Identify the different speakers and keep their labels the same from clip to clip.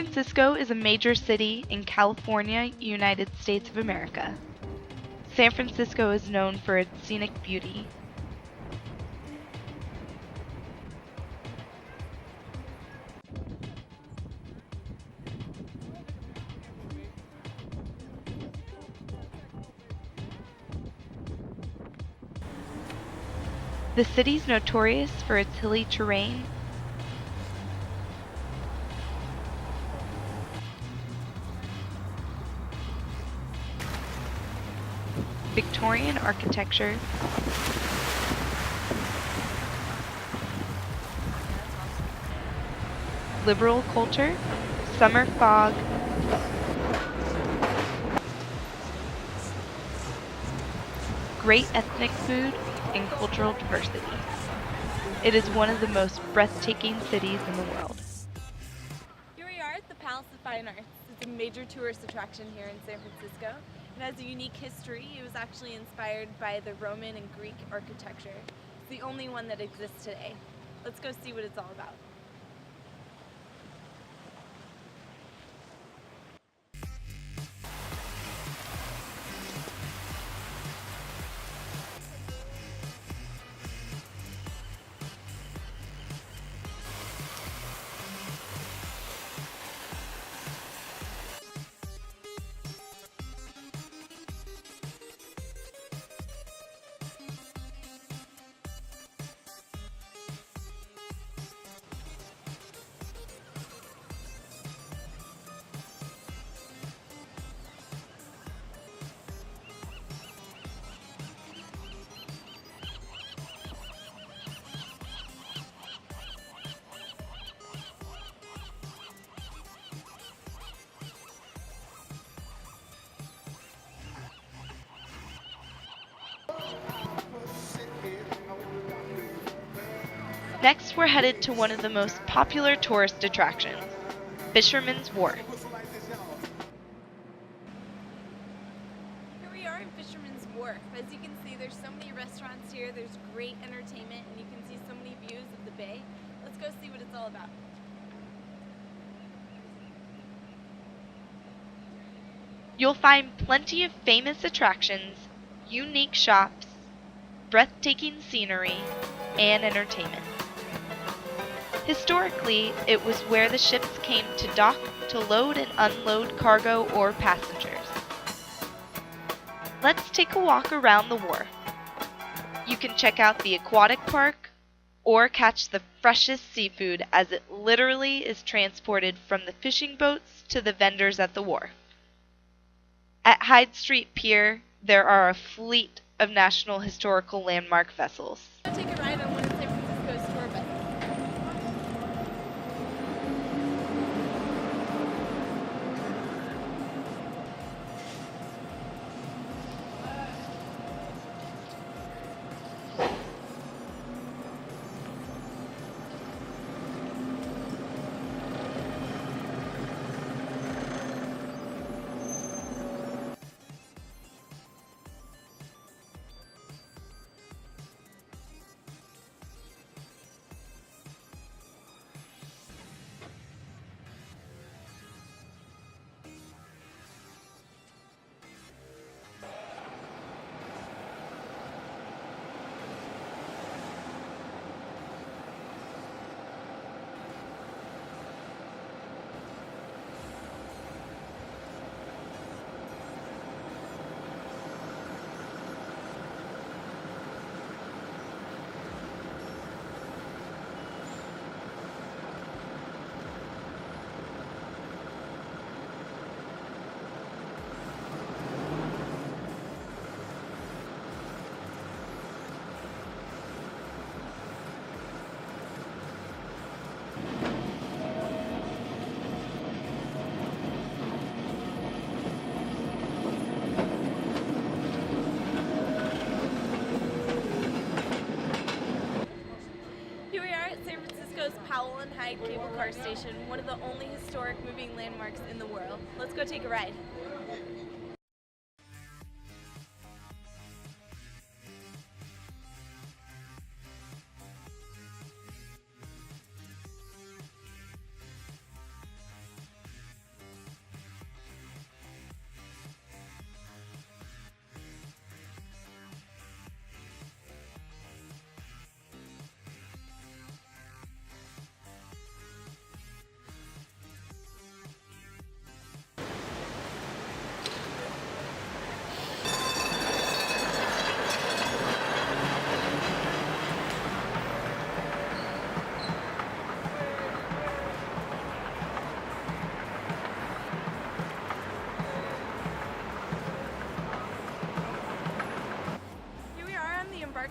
Speaker 1: Francisco is a major city in California, United States of America. San Francisco is known for its scenic beauty. The city's notorious for its hilly terrain, Victorian architecture, liberal culture, summer fog, great ethnic food, and cultural diversity. It is one of the most breathtaking cities in the world.
Speaker 2: Here we are at the Palace of Fine Arts. It's a major tourist attraction here in San Francisco. It has a unique history. It was actually inspired by the Roman and Greek architecture. It's the only one that exists today. Let's go see what it's all about.
Speaker 1: Next, we're headed to one of the most popular tourist attractions, Fisherman's Wharf.
Speaker 2: Here we are in Fisherman's Wharf. As you can see, there's so many restaurants here, there's great entertainment, and you can see so many views of the bay. Let's go see what it's all about.
Speaker 1: You'll find plenty of famous attractions, unique shops, breathtaking scenery, and entertainment. Historically, it was where the ships came to dock to load and unload cargo or passengers. Let's take a walk around the wharf. You can check out the aquatic park or catch the freshest seafood as it literally is transported from the fishing boats to the vendors at the wharf. At Hyde Street Pier, there are a fleet of National Historical Landmark vessels.
Speaker 2: Let's take a ride on one of San Francisco's tour buses. Cable Car Station, one of the only historic moving landmarks in the world. Let's go take a ride.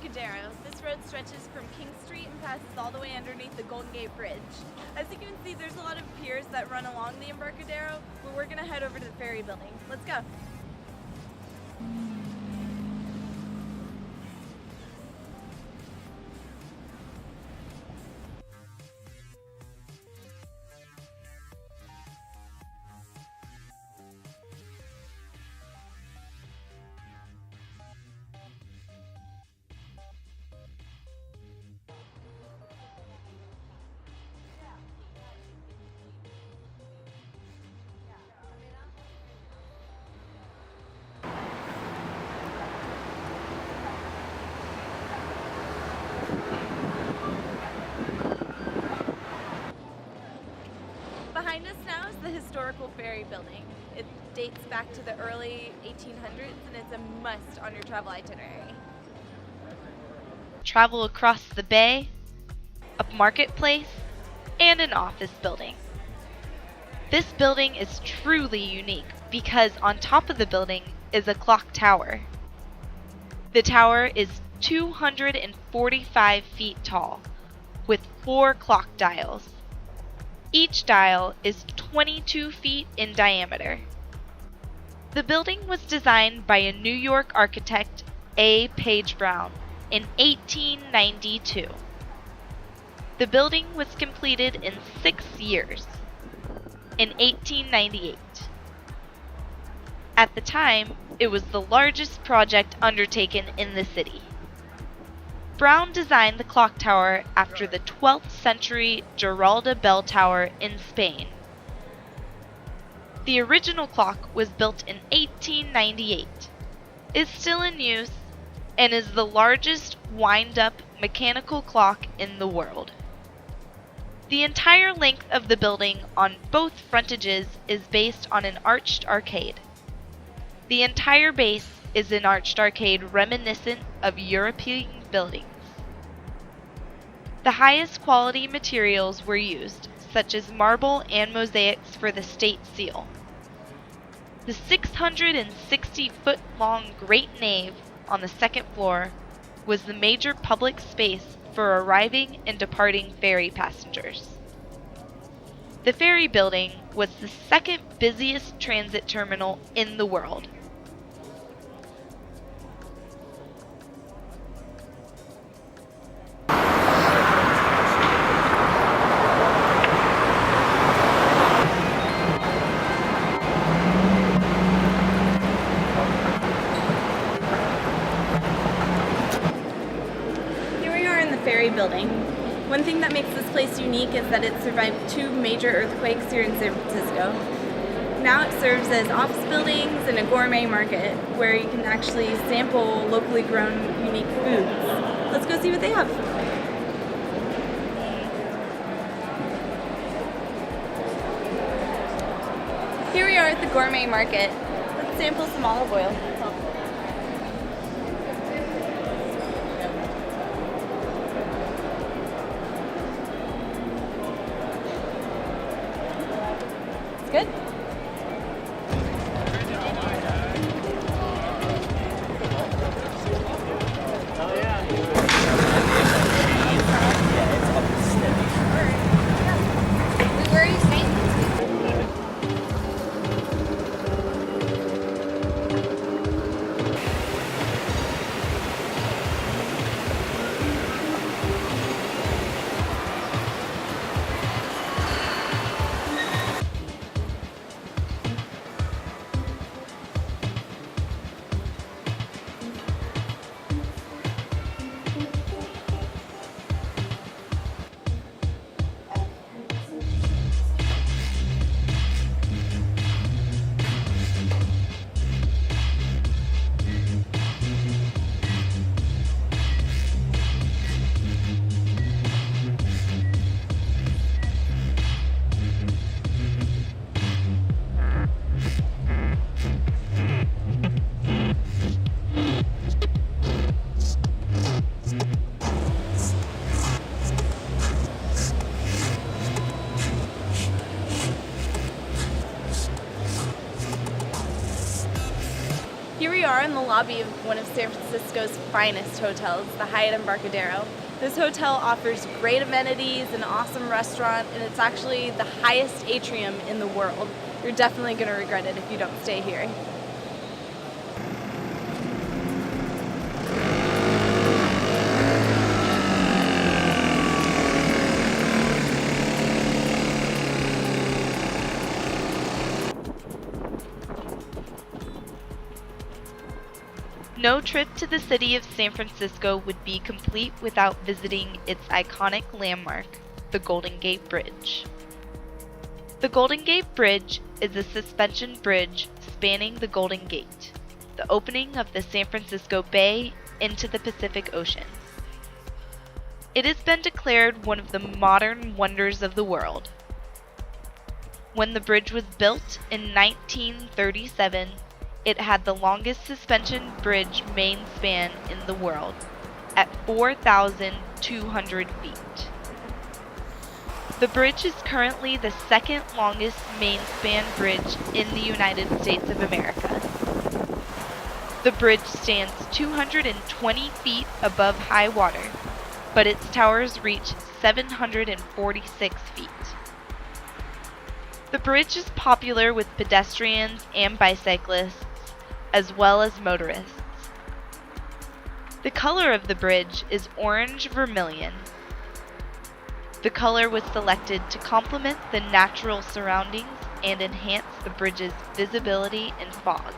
Speaker 2: Embarcadero. This road stretches from King Street and passes all the way underneath the Golden Gate Bridge. As you can see, there's a lot of piers that run along the Embarcadero, but we're gonna head over to the ferry building. Let's go. Behind us now is the historical ferry building. It dates back to the early 1800s and it's a must on your travel itinerary.
Speaker 1: Travel across the bay, a marketplace, and an office building. This building is truly unique because on top of the building is a clock tower. The tower is 245 feet tall, with 4 clock dials. Each dial is 22 feet in diameter. The building was designed by a New York architect, A. Page Brown, in 1892. The building was completed in 6 years, in 1898. At the time, it was the largest project undertaken in the city. Brown designed the clock tower after the 12th century Giralda bell tower in Spain. The original clock was built in 1898, is still in use, and is the largest wind-up mechanical clock in the world. The entire length of the building on both frontages is based on an arched arcade. The entire base is an arched arcade reminiscent of European buildings. The highest quality materials were used, such as marble and mosaics for the state seal. The 660-foot-long Great Nave on the second floor was the major public space for arriving and departing ferry passengers. The ferry building was the second busiest transit terminal in the world.
Speaker 2: Ferry building. One thing that makes this place unique is that it survived 2 major earthquakes here in San Francisco. Now it serves as office buildings and a gourmet market where you can actually sample locally grown unique foods. Let's go see what they have. Here we are at the gourmet market. Let's sample some olive oil. Good?
Speaker 3: Where are you staying?
Speaker 2: Here we are in the lobby of one of San Francisco's finest hotels, the Hyatt Embarcadero. This hotel offers great amenities, an awesome restaurant, and it's actually the highest atrium in the world. You're definitely going to regret it if you don't stay here.
Speaker 1: No trip to the city of San Francisco would be complete without visiting its iconic landmark, the Golden Gate Bridge. The Golden Gate Bridge is a suspension bridge spanning the Golden Gate, the opening of the San Francisco Bay into the Pacific Ocean. It has been declared one of the modern wonders of the world. When the bridge was built in 1937, it had the longest suspension bridge main span in the world, at 4,200 feet. The bridge is currently the second longest main span bridge in the United States of America. The bridge stands 220 feet above high water, but its towers reach 746 feet. The bridge is popular with pedestrians and bicyclists, as well as motorists. The color of the bridge is orange vermilion. The color was selected to complement the natural surroundings and enhance the bridge's visibility in fog.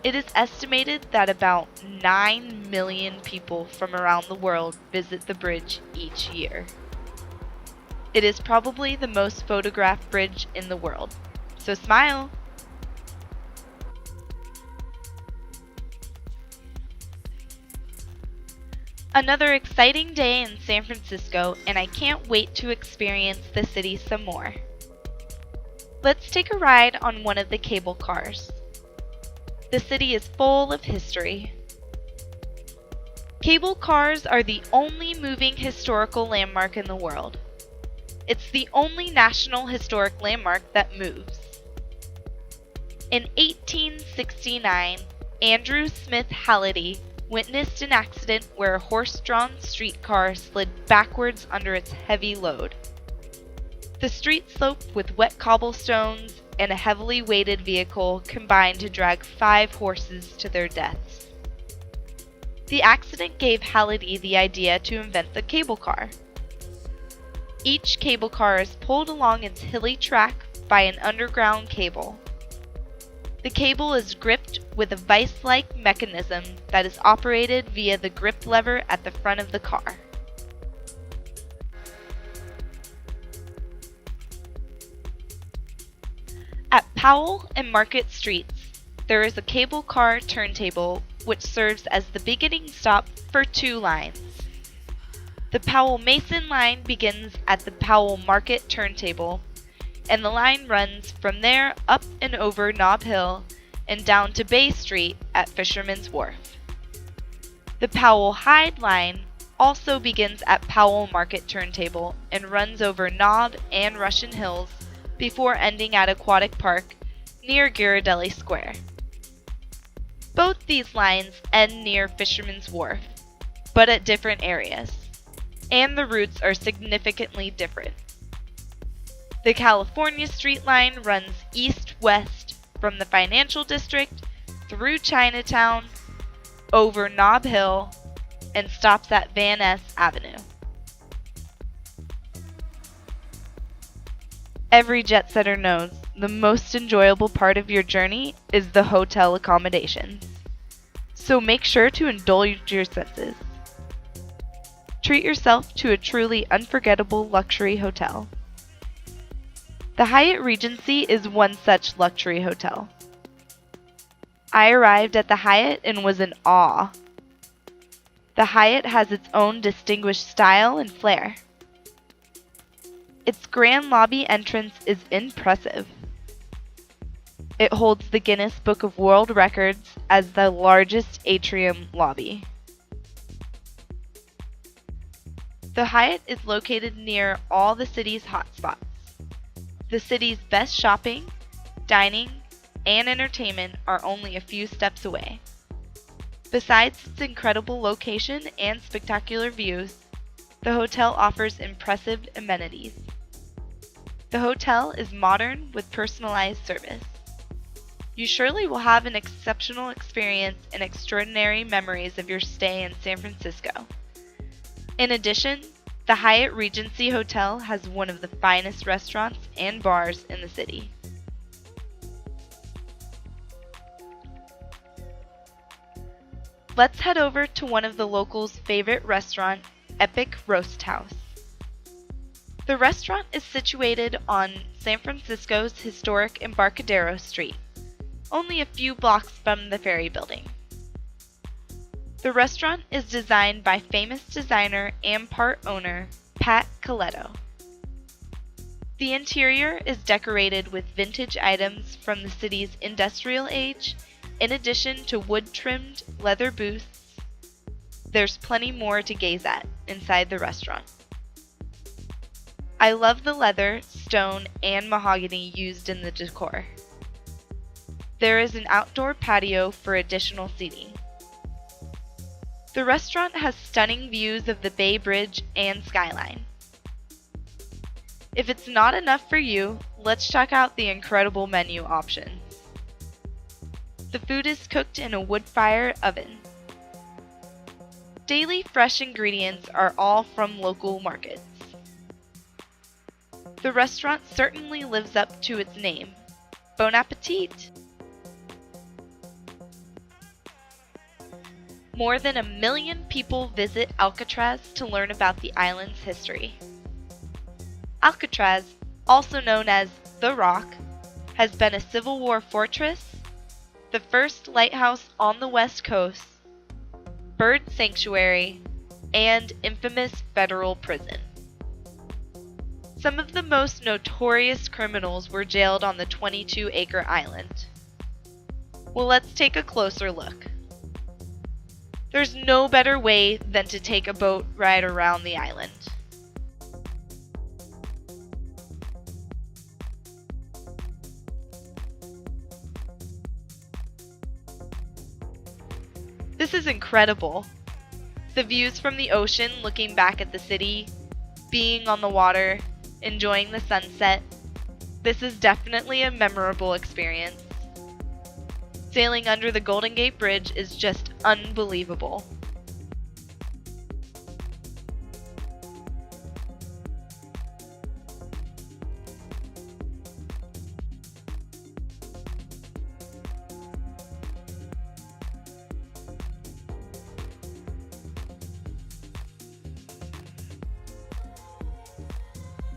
Speaker 1: It is estimated that about 9 million people from around the world visit the bridge each year. It is probably the most photographed bridge in the world, so smile! Another exciting day in San Francisco, and I can't wait to experience the city some more. Let's take a ride on one of the cable cars. The city is full of history. Cable cars are the only moving historical landmark in the world. It's the only national historic landmark that moves. In 1869, Andrew Smith Halliday witnessed an accident where a horse-drawn streetcar slid backwards under its heavy load. The street slope with wet cobblestones and a heavily weighted vehicle combined to drag 5 horses to their deaths. The accident gave Halliday the idea to invent the cable car. Each cable car is pulled along its hilly track by an underground cable. The cable is gripped with a vice-like mechanism that is operated via the grip lever at the front of the car. At Powell and Market Streets, there is a cable car turntable which serves as the beginning stop for 2 lines. The Powell-Mason line begins at the Powell Market turntable, and the line runs from there up and over Nob Hill and down to Bay Street at Fisherman's Wharf. The Powell-Hyde line also begins at Powell Market turntable and runs over Nob and Russian Hills before ending at Aquatic Park near Ghirardelli Square. Both these lines end near Fisherman's Wharf, but at different areas, and the routes are significantly different. The California Street line runs east-west from the Financial District through Chinatown, over Nob Hill, and stops at Van Ness Avenue. Every jet setter knows the most enjoyable part of your journey is the hotel accommodations. So make sure to indulge your senses. Treat yourself to a truly unforgettable luxury hotel. The Hyatt Regency is one such luxury hotel. I arrived at the Hyatt and was in awe. The Hyatt has its own distinguished style and flair. Its grand lobby entrance is impressive. It holds the Guinness Book of World Records as the largest atrium lobby. The Hyatt is located near all the city's hotspots. The city's best shopping, dining, and entertainment are only a few steps away. Besides its incredible location and spectacular views, the hotel offers impressive amenities. The hotel is modern with personalized service. You surely will have an exceptional experience and extraordinary memories of your stay in San Francisco. In addition, the Hyatt Regency Hotel has one of the finest restaurants and bars in the city. Let's head over to one of the locals' favorite restaurant, Epic Roast House. The restaurant is situated on San Francisco's historic Embarcadero Street, only a few blocks from the ferry building. The restaurant is designed by famous designer and part owner Pat Coletto. The interior is decorated with vintage items from the city's industrial age, in addition to wood-trimmed leather booths. There's plenty more to gaze at inside the restaurant. I love the leather, stone, and mahogany used in the decor. There is an outdoor patio for additional seating. The restaurant has stunning views of the Bay Bridge and skyline. If it's not enough for you, let's check out the incredible menu options. The food is cooked in a wood-fire oven. Daily fresh ingredients are all from local markets. The restaurant certainly lives up to its name. Bon appetit! More than 1 million people visit Alcatraz to learn about the island's history. Alcatraz, also known as The Rock, has been a Civil War fortress, the first lighthouse on the West Coast, bird sanctuary, and infamous federal prison. Some of the most notorious criminals were jailed on the 22-acre island. Well, let's take a closer look. There's no better way than to take a boat ride around the island. This is incredible. The views from the ocean looking back at the city, being on the water, enjoying the sunset. This is definitely a memorable experience. Sailing under the Golden Gate Bridge is just unbelievable.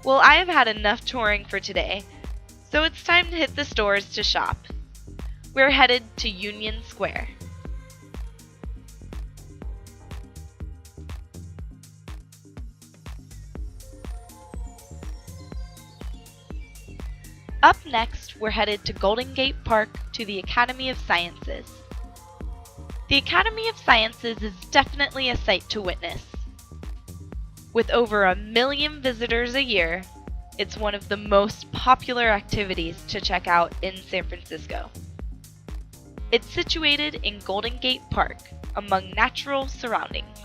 Speaker 1: Well, I have had enough touring for today, so it's time to hit the stores to shop. We're headed to Union Square. Up next, we're headed to Golden Gate Park to the Academy of Sciences. The Academy of Sciences is definitely a sight to witness. With over 1 million visitors a year, it's one of the most popular activities to check out in San Francisco. It's situated in Golden Gate Park, among natural surroundings.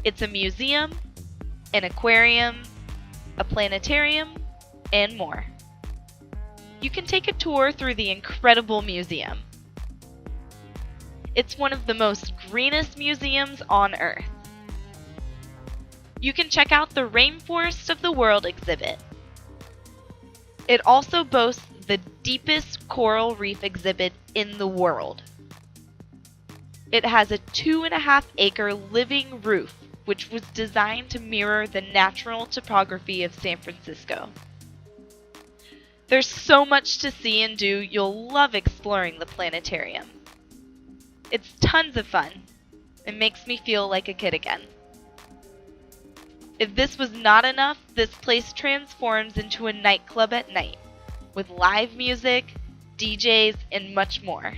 Speaker 1: It's a museum, an aquarium, a planetarium, and more. You can take a tour through the incredible museum. It's one of the most greenest museums on Earth. You can check out the Rainforest of the World exhibit. It also boasts the deepest coral reef exhibit in the world. It has a 2.5-acre living roof, which was designed to mirror the natural topography of San Francisco. There's so much to see and do, you'll love exploring the planetarium. It's tons of fun. It makes me feel like a kid again. If this was not enough, this place transforms into a nightclub at night, with live music, DJs, and much more.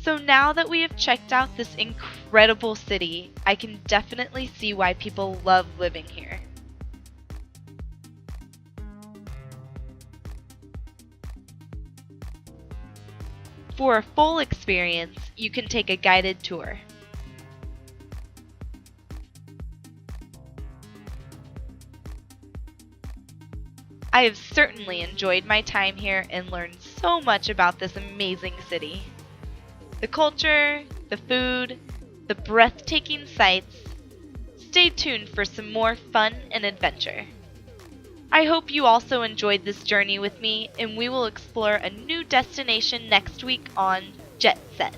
Speaker 1: So now that we have checked out this incredible city, I can definitely see why people love living here. For a full experience, you can take a guided tour. I have certainly enjoyed my time here and learned so much about this amazing city. The culture, the food, the breathtaking sights. Stay tuned for some more fun and adventure. I hope you also enjoyed this journey with me, and we will explore a new destination next week on Jet Set.